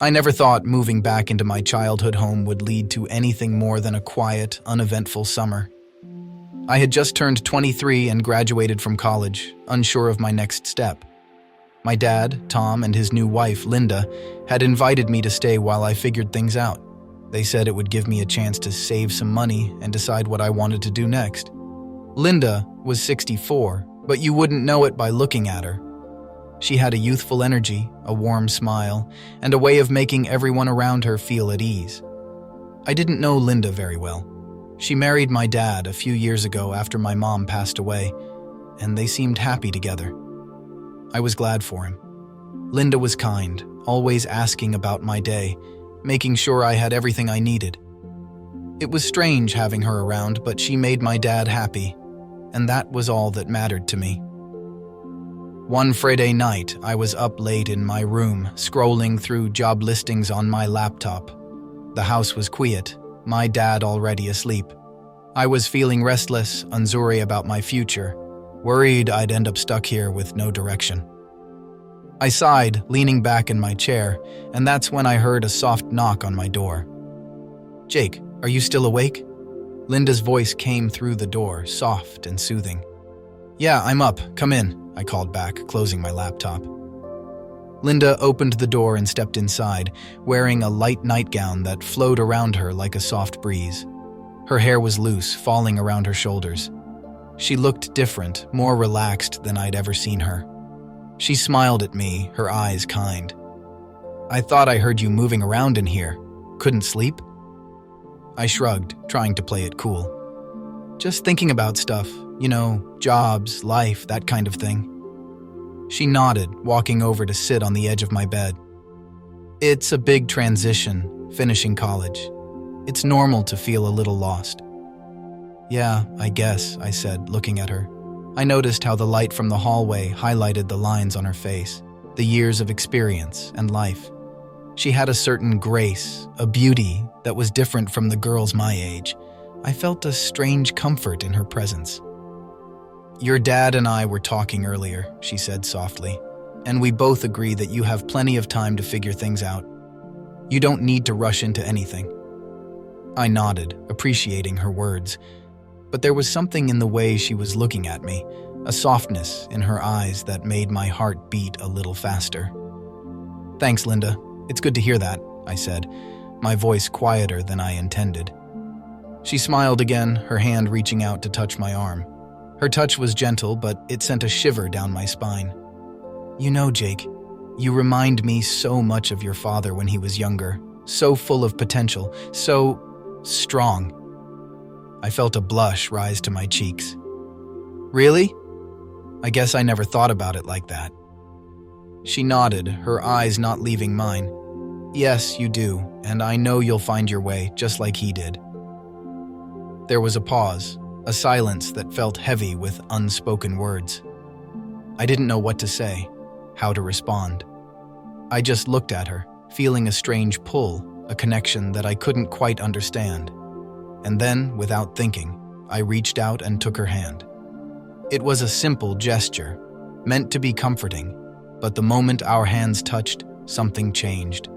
I never thought moving back into my childhood home would lead to anything more than a quiet, uneventful summer. I had just turned 23 and graduated from college, unsure of my next step. My dad, Tom, and his new wife, Linda, had invited me to stay while I figured things out. They said it would give me a chance to save some money and decide what I wanted to do next. Linda was 64, but you wouldn't know it by looking at her. She had a youthful energy, a warm smile, and a way of making everyone around her feel at ease. I didn't know Linda very well. She married my dad a few years ago after my mom passed away, and they seemed happy together. I was glad for him. Linda was kind, always asking about my day, making sure I had everything I needed. It was strange having her around, but she made my dad happy, and that was all that mattered to me. One Friday night, I was up late in my room, scrolling through job listings on my laptop. The house was quiet, my dad already asleep. I was feeling restless, unsure about my future, worried I'd end up stuck here with no direction. I sighed, leaning back in my chair, and that's when I heard a soft knock on my door. "Jake, are you still awake?" Linda's voice came through the door, soft and soothing. "Yeah, I'm up. Come in," I called back, closing my laptop. Linda opened the door and stepped inside, wearing a light nightgown that flowed around her like a soft breeze. Her hair was loose, falling around her shoulders. She looked different, more relaxed than I'd ever seen her. She smiled at me, her eyes kind. "I thought I heard you moving around in here. Couldn't sleep?" I shrugged, trying to play it cool. "Just thinking about stuff, jobs, life, that kind of thing." She nodded, walking over to sit on the edge of my bed. "It's a big transition, finishing college. It's normal to feel a little lost." "Yeah, I guess," I said, looking at her. I noticed how the light from the hallway highlighted the lines on her face, the years of experience and life. She had a certain grace, a beauty that was different from the girls my age. I felt a strange comfort in her presence. "Your dad and I were talking earlier," she said softly, "and we both agree that you have plenty of time to figure things out. You don't need to rush into anything." I nodded, appreciating her words, but there was something in the way she was looking at me, a softness in her eyes that made my heart beat a little faster. "Thanks, Linda. It's good to hear that," I said, my voice quieter than I intended. She smiled again, her hand reaching out to touch my arm. Her touch was gentle, but it sent a shiver down my spine. "You know, Jake, you remind me so much of your father when he was younger, so full of potential, so strong." I felt a blush rise to my cheeks. "Really? I guess I never thought about it like that." She nodded, her eyes not leaving mine. "Yes, you do, and I know you'll find your way, just like he did." There was a pause, a silence that felt heavy with unspoken words. I didn't know what to say, how to respond. I just looked at her, feeling a strange pull, a connection that I couldn't quite understand. And then, without thinking, I reached out and took her hand. It was a simple gesture, meant to be comforting, but the moment our hands touched, something changed.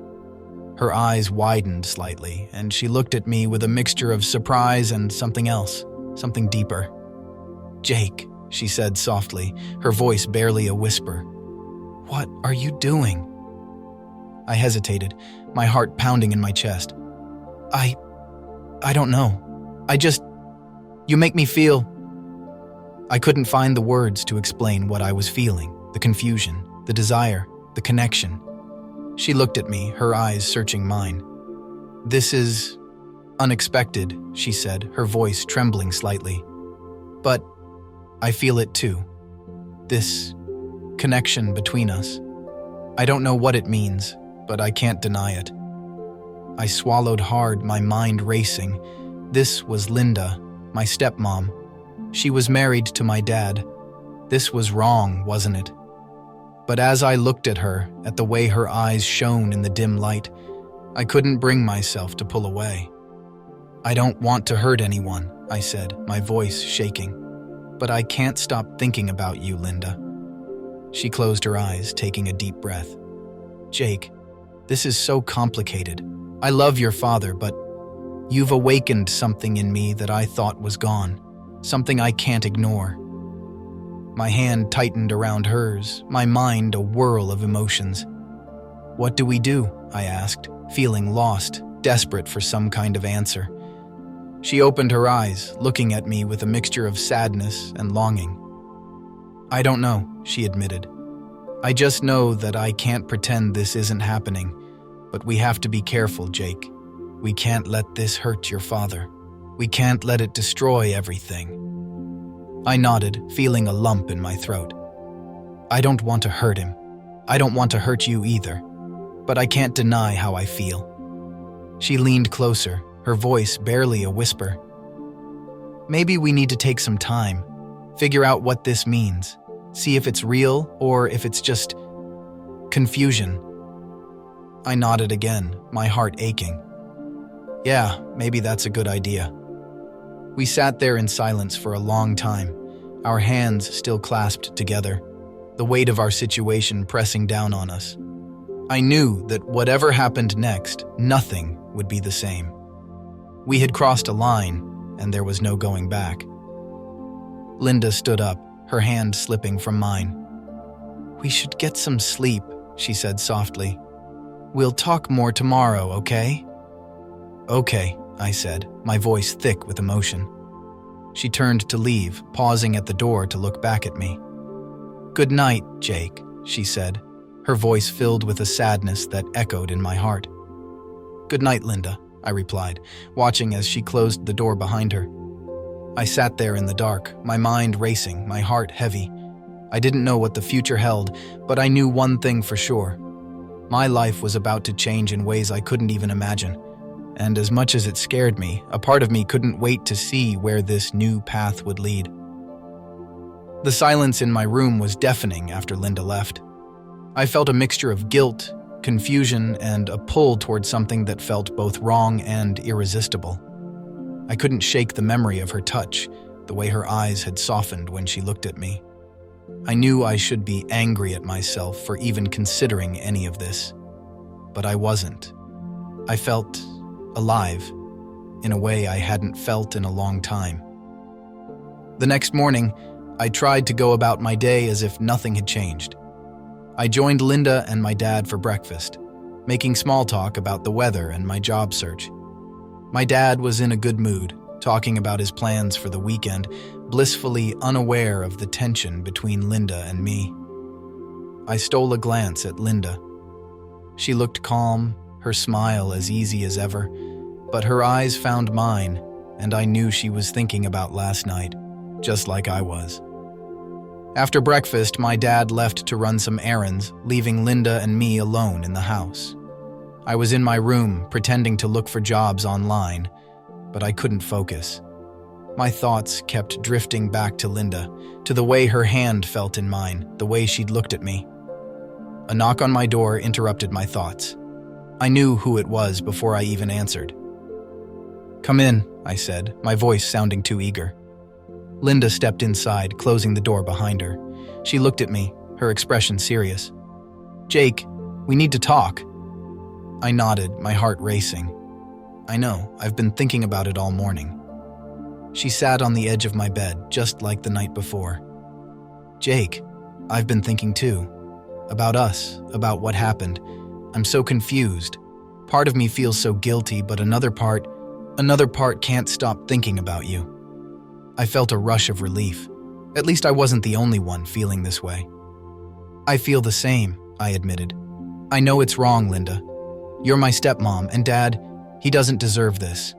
Her eyes widened slightly, and she looked at me with a mixture of surprise and something else, something deeper. "Jake," she said softly, her voice barely a whisper. "What are you doing?" I hesitated, my heart pounding in my chest. I don't know. You make me feel..." I couldn't find the words to explain what I was feeling, the confusion, the desire, the connection. She looked at me, her eyes searching mine. "This is unexpected," she said, her voice trembling slightly. "But I feel it too. This connection between us. I don't know what it means, but I can't deny it." I swallowed hard, my mind racing. This was Linda, my stepmom. She was married to my dad. This was wrong, wasn't it? But as I looked at her, at the way her eyes shone in the dim light, I couldn't bring myself to pull away. "I don't want to hurt anyone," I said, my voice shaking. "But I can't stop thinking about you, Linda." She closed her eyes, taking a deep breath. "Jake, This is so complicated. I love your father, but you've awakened something in me that I thought was gone, something I can't ignore. My hand tightened around hers, my mind a whirl of emotions. What do we do? I asked, feeling lost, desperate for some kind of answer. She opened her eyes, looking at me with a mixture of sadness and longing. I don't know, she admitted. I just know that I can't pretend this isn't happening, but we have to be careful, Jake. We can't let this hurt your father. We can't let it destroy everything. I nodded, feeling a lump in my throat. I don't want to hurt him. I don't want to hurt you either. But I can't deny how I feel. She leaned closer, her voice barely a whisper. Maybe we need to take some time, figure out what this means, see if it's real or if it's just confusion. I nodded again, my heart aching. Yeah, maybe that's a good idea. We sat there in silence for a long time, our hands still clasped together, the weight of our situation pressing down on us. I knew that whatever happened next, nothing would be the same. We had crossed a line, and there was no going back. Linda stood up, her hand slipping from mine. We should get some sleep, she said softly. We'll talk more tomorrow, okay? Okay, I said, my voice thick with emotion. She turned to leave, pausing at the door to look back at me. Good night, Jake, she said, her voice filled with a sadness that echoed in my heart. Good night, Linda, I replied, watching as she closed the door behind her. I sat there in the dark, my mind racing, my heart heavy. I didn't know what the future held, but I knew one thing for sure. My life was about to change in ways I couldn't even imagine. And as much as it scared me, a part of me couldn't wait to see where this new path would lead. The silence in my room was deafening after Linda left. I felt a mixture of guilt, confusion, and a pull toward something that felt both wrong and irresistible. I couldn't shake the memory of her touch, the way her eyes had softened when she looked at me. I knew I should be angry at myself for even considering any of this, but I wasn't. I felt alive, in a way I hadn't felt in a long time. The next morning, I tried to go about my day as if nothing had changed. I joined Linda and my dad for breakfast, making small talk about the weather and my job search. My dad was in a good mood, talking about his plans for the weekend, blissfully unaware of the tension between Linda and me. I stole a glance at Linda. She looked calm, her smile as easy as ever, but her eyes found mine, and I knew she was thinking about last night, just like I was. After breakfast, my dad left to run some errands, leaving Linda and me alone in the house. I was in my room, pretending to look for jobs online, but I couldn't focus. My thoughts kept drifting back to Linda, to the way her hand felt in mine, the way she'd looked at me. A knock on my door interrupted my thoughts. I knew who it was before I even answered. Come in, I said, my voice sounding too eager. Linda stepped inside, closing the door behind her. She looked at me, her expression serious. Jake, we need to talk. I nodded, my heart racing. I know, I've been thinking about it all morning. She sat on the edge of my bed, just like the night before. Jake, I've been thinking too. About us, about what happened. I'm so confused. Part of me feels so guilty, but another part can't stop thinking about you. I felt a rush of relief. At least I wasn't the only one feeling this way. I feel the same, I admitted. I know it's wrong, Linda. You're my stepmom, and Dad, he doesn't deserve this.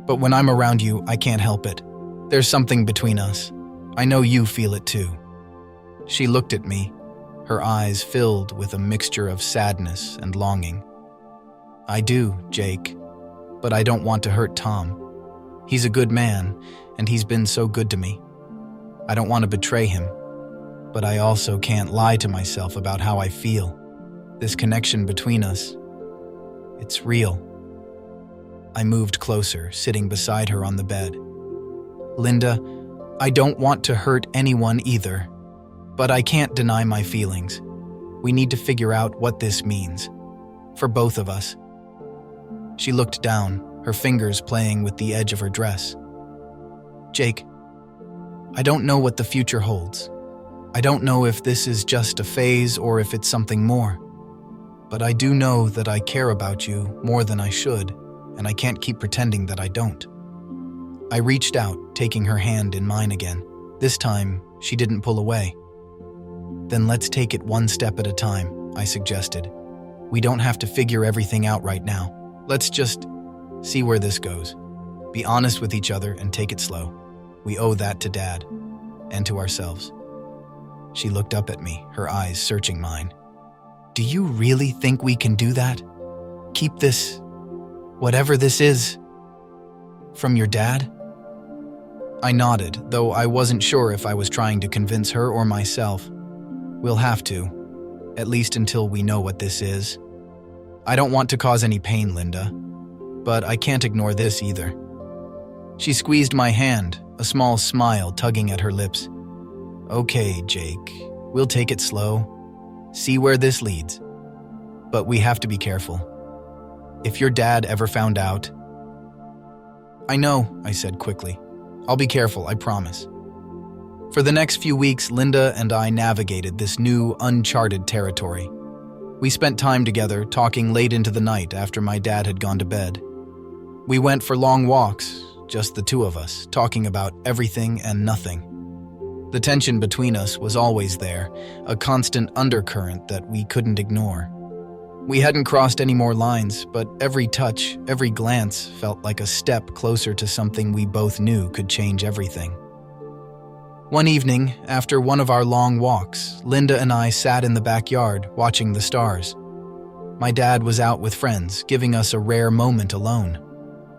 But when I'm around you, I can't help it. There's something between us. I know you feel it too. She looked at me, her eyes filled with a mixture of sadness and longing. I do, Jake, but I don't want to hurt Tom. He's a good man, and he's been so good to me. I don't want to betray him, but I also can't lie to myself about how I feel. This connection between us, it's real. I moved closer, sitting beside her on the bed. Linda, I don't want to hurt anyone either, but I can't deny my feelings. We need to figure out what this means. For both of us. She looked down, her fingers playing with the edge of her dress. Jake, I don't know what the future holds. I don't know if this is just a phase or if it's something more. But I do know that I care about you more than I should, and I can't keep pretending that I don't. I reached out, taking her hand in mine again. This time, she didn't pull away. Then let's take it one step at a time, I suggested. We don't have to figure everything out right now. Let's just see where this goes. Be honest with each other and take it slow. We owe that to Dad and to ourselves. She looked up at me, her eyes searching mine. Do you really think we can do that? Keep this, whatever this is, from your dad? I nodded, though I wasn't sure if I was trying to convince her or myself. We'll have to, at least until we know what this is. I don't want to cause any pain, Linda, but I can't ignore this either. She squeezed my hand, a small smile tugging at her lips. Okay, Jake, we'll take it slow, see where this leads. But we have to be careful. If your dad ever found out... I know, I said quickly. I'll be careful, I promise. For the next few weeks, Linda and I navigated this new, uncharted territory. We spent time together, talking late into the night after my dad had gone to bed. We went for long walks, just the two of us, talking about everything and nothing. The tension between us was always there, a constant undercurrent that we couldn't ignore. We hadn't crossed any more lines, but every touch, every glance felt like a step closer to something we both knew could change everything. One evening, after one of our long walks, Linda and I sat in the backyard, watching the stars. My dad was out with friends, giving us a rare moment alone.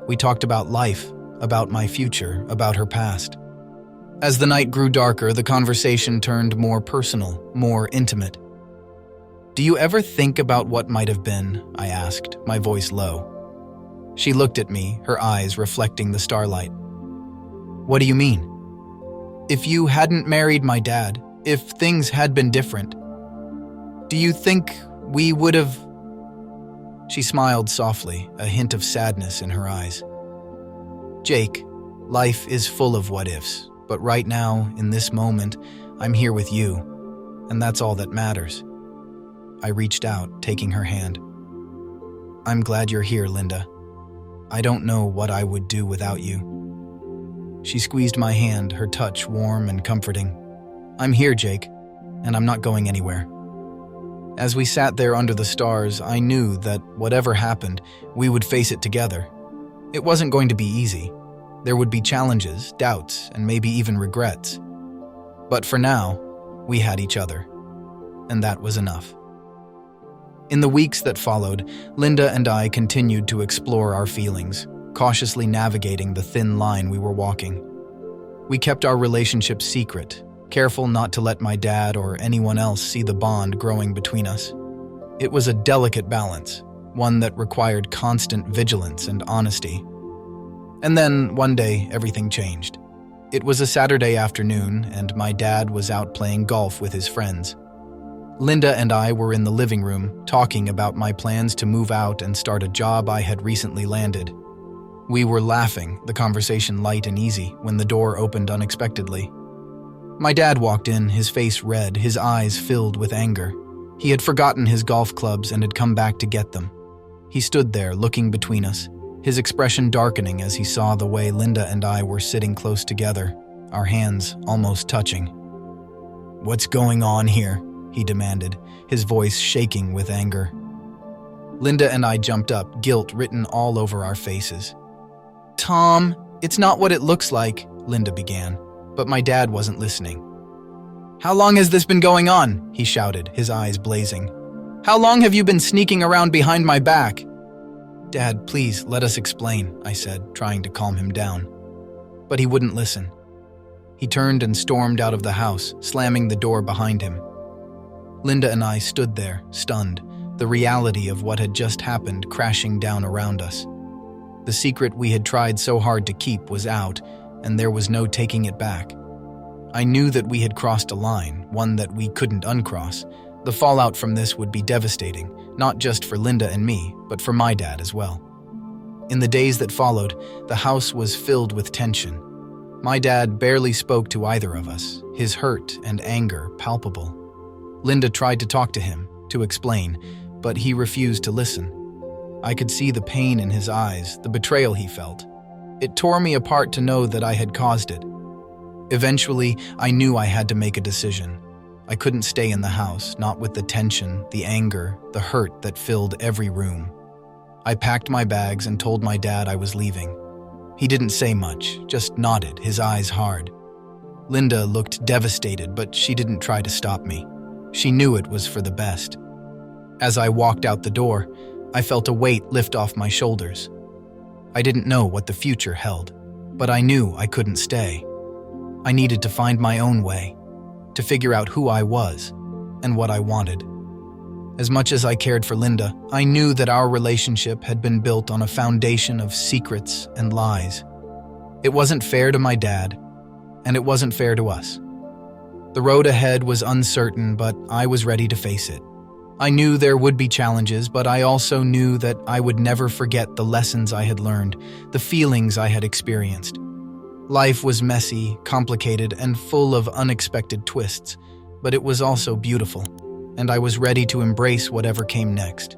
We talked about life, about my future, about her past. As the night grew darker, the conversation turned more personal, more intimate. Do you ever think about what might have been? I asked, my voice low. She looked at me, her eyes reflecting the starlight. What do you mean? If you hadn't married my dad, if things had been different, do you think we would have... She smiled softly, a hint of sadness in her eyes. Jake, life is full of what-ifs, but right now, in this moment, I'm here with you, and that's all that matters. I reached out, taking her hand. I'm glad you're here, Linda. I don't know what I would do without you. She squeezed my hand, her touch warm and comforting. I'm here, Jake, and I'm not going anywhere. As we sat there under the stars, I knew that whatever happened, we would face it together. It wasn't going to be easy. There would be challenges, doubts, and maybe even regrets. But for now, we had each other, and that was enough. In the weeks that followed, Linda and I continued to explore our feelings, cautiously navigating the thin line we were walking. We kept our relationship secret, careful not to let my dad or anyone else see the bond growing between us. It was a delicate balance, one that required constant vigilance and honesty. And then, one day, everything changed. It was a Saturday afternoon, and my dad was out playing golf with his friends. Linda and I were in the living room, talking about my plans to move out and start a job I had recently landed. We were laughing, the conversation light and easy, when the door opened unexpectedly. My dad walked in, his face red, his eyes filled with anger. He had forgotten his golf clubs and had come back to get them. He stood there, looking between us, his expression darkening as he saw the way Linda and I were sitting close together, our hands almost touching. "What's going on here?" he demanded, his voice shaking with anger. Linda and I jumped up, guilt written all over our faces. "Tom, it's not what it looks like," Linda began, but my dad wasn't listening. "How long has this been going on?" he shouted, his eyes blazing. "How long have you been sneaking around behind my back?" "Dad, please, let us explain," I said, trying to calm him down. But he wouldn't listen. He turned and stormed out of the house, slamming the door behind him. Linda and I stood there, stunned, the reality of what had just happened crashing down around us. The secret we had tried so hard to keep was out, and there was no taking it back. I knew that we had crossed a line, one that we couldn't uncross. The fallout from this would be devastating, not just for Linda and me, but for my dad as well. In the days that followed, the house was filled with tension. My dad barely spoke to either of us, his hurt and anger palpable. Linda tried to talk to him, to explain, but he refused to listen. I could see the pain in his eyes, the betrayal he felt. It tore me apart to know that I had caused it. Eventually, I knew I had to make a decision. I couldn't stay in the house, not with the tension, the anger, the hurt that filled every room. I packed my bags and told my dad I was leaving. He didn't say much, just nodded, his eyes hard. Linda looked devastated, but she didn't try to stop me. She knew it was for the best. As I walked out the door, I felt a weight lift off my shoulders. I didn't know what the future held, but I knew I couldn't stay. I needed to find my own way, to figure out who I was and what I wanted. As much as I cared for Linda, I knew that our relationship had been built on a foundation of secrets and lies. It wasn't fair to my dad, and it wasn't fair to us. The road ahead was uncertain, but I was ready to face it. I knew there would be challenges, but I also knew that I would never forget the lessons I had learned, the feelings I had experienced. Life was messy, complicated, and full of unexpected twists, but it was also beautiful, and I was ready to embrace whatever came next.